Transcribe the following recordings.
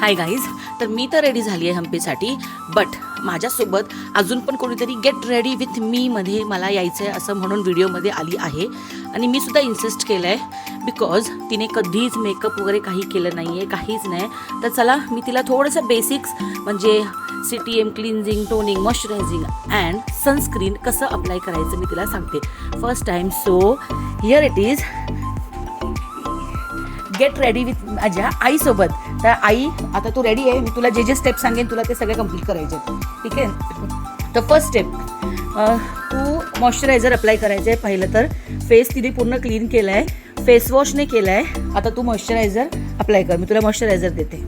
Hi guys, तर मी तर ready झाली आहे हम्पीसाठी, बट माझ्यासोबत अजून पण कोणीतरी गेट रेडी विथ मी मध्ये मला यायचं आहे असं म्हणून व्हिडिओमध्ये आली आहे. आणि मी सुद्धा इन्सिस्ट केलं आहे बिकॉज तिने कधीच मेकअप वगैरे काही केलं नाही आहे, काहीच नाही. तर चला मी तिला थोडंसं बेसिक्स म्हणजे CTM cleansing, toning, moisturising and sunscreen कसं अप्लाय करायचं मी तिला सांगते first time. So here it is, get ready with माझ्या आईसोबत. तर आई, आता तू रेडी आहे, मी तुला जे जे स्टेप सांगेन तुला ते सगळे कंप्लीट करायचे, ठीक आहे. तर फर्स्ट स्टेप, तू मॉइश्चरायझर अप्लाय करायचं आहे. पहिलं तर फेस तिने पूर्ण क्लीन केला आहे, फेस वॉशने केला आहे. आता तू मॉइश्चरायझर अप्लाय कर, मी तुला मॉइश्चरायझर देते.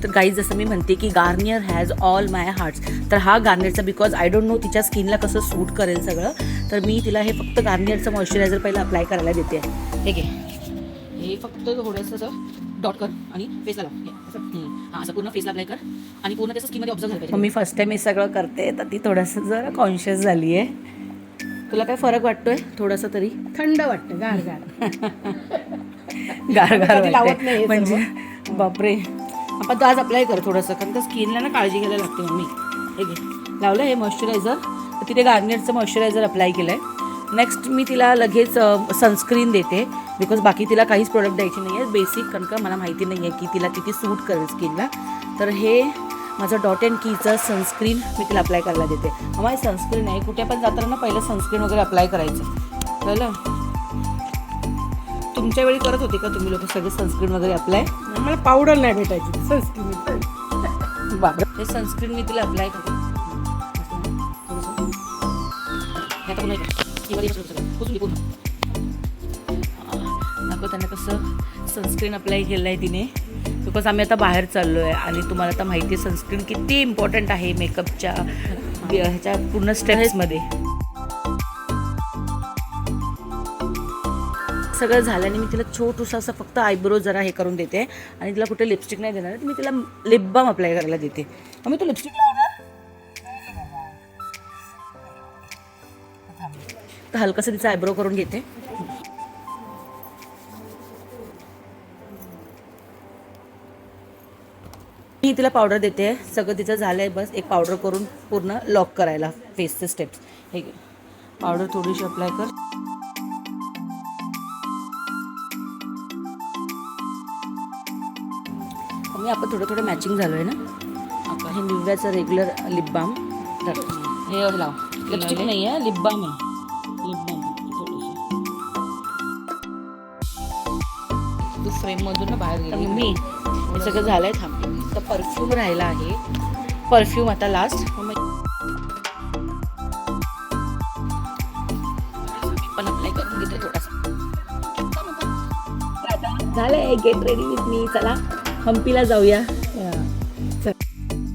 तर गाईज, जसं मी म्हणते की Garnier has all my hearts, तर हा गार्नियरचा बिकॉज आय डोंट नो तिच्या स्किनला कसं सूट करेल सगळं, तर मी तिला हे फक्त गार्नियरचं मॉइश्चरायझर पहिलं अप्लाय करायला देते. ठीक आहे, हे फक्त थोडंसं असं डॉट कर आणि फेसला लाव. हां, असं पूर्ण फेसला अप्लाय कर आणि पूर्ण त्याचं स्किनमध्ये ऑब्झर्व झालं पाहिजे. मी फर्स्ट टाईम हे सगळं करते, तर ती थोडंसं जरा कॉन्शियस झाली आहे. तुला काय फरक वाटतोय? थोडासा तरी थंड वाटतं, गार गार गार गार लावत नाही म्हणजे बापरे. आपण तो आज अप्लाय कर थोडंसं, कारण का स्किनला ना काळजी घ्यायला लागते. मम्मी हे घे, लावलं हे मॉइश्चरायझर. तर तिथे गार्नियरचं मॉइश्चरायझर अप्लाय केलं आहे. नेक्स्ट मी तिला लगेच सनस्क्रीन देते बिकॉज बाकी तिला काहीच प्रोडक्ट द्यायची नाही आहे, बेसिक, कारण का मला माहिती नाही आहे की तिला किती सूट करेल स्किनला. तर हे माझं डॉट अँड कीचं सनस्क्रीन मी तिला अप्लाय करायला देते. मग सनस्क्रीन आहे, कुठे पण जाताना पहिलं सनस्क्रीन वगैरे अप्लाय करायचं, कळलं. तुमच्या वेळी करत होते का तुम्ही लोक सगळे सनस्क्रीन वगैरे अप्लाय? मला पावडर नाही भेटायची, सनस्क्रीन. बापरे, हे सनस्क्रीन मी तिला अप्लाय करते. नको त्यांना कसं सनस्क्रीन अप्लाय केलं आहे तिने, बिकॉज आम्ही आता बाहेर चाललो आहे आणि तुम्हाला आता माहिती आहे सनस्क्रीन किती इम्पॉर्टंट आहे मेकअपच्या ह्याच्या पूर्ण स्टेप्समध्ये. सगळं झाल्याने मी तिला छोटूसा असं फक्त आयब्रो जरा हे करून देते आणि तिला कुठे लिपस्टिक नाही देणार, मी तिला लिप बाम अप्लाय करायला देते. मग मी तू लिपस्टिक लावणार तर हलकासं तिचा आयब्रो करून घेते. मी तिला पावडर देते, सगळं तिचं झालं आहे, बस एक पावडर करून पूर्ण लॉक करायला फेसचे स्टेप्स. हे घे, पावडर थोडीशी अप्लाय कर. मी आपण थोडं थोडं मॅचिंग झालो आहे ना. आपण हे निव्याचं रेग्युलर लिप बाम, हे लाव. लिपस्टिक नाही आहे, लिप बाम आहे. लिप बाम तू फ्रेममधून ना बाहेर गेली. मी हे सगळं झालं आहे, थांबते. तर परफ्यूम राहिला आहे, परफ्यूम आता लास्ट पण अप्लाय करून घेते थोडासा. झालं आहे गेट रेडी विथ मी. चला हम्पीला जाऊया.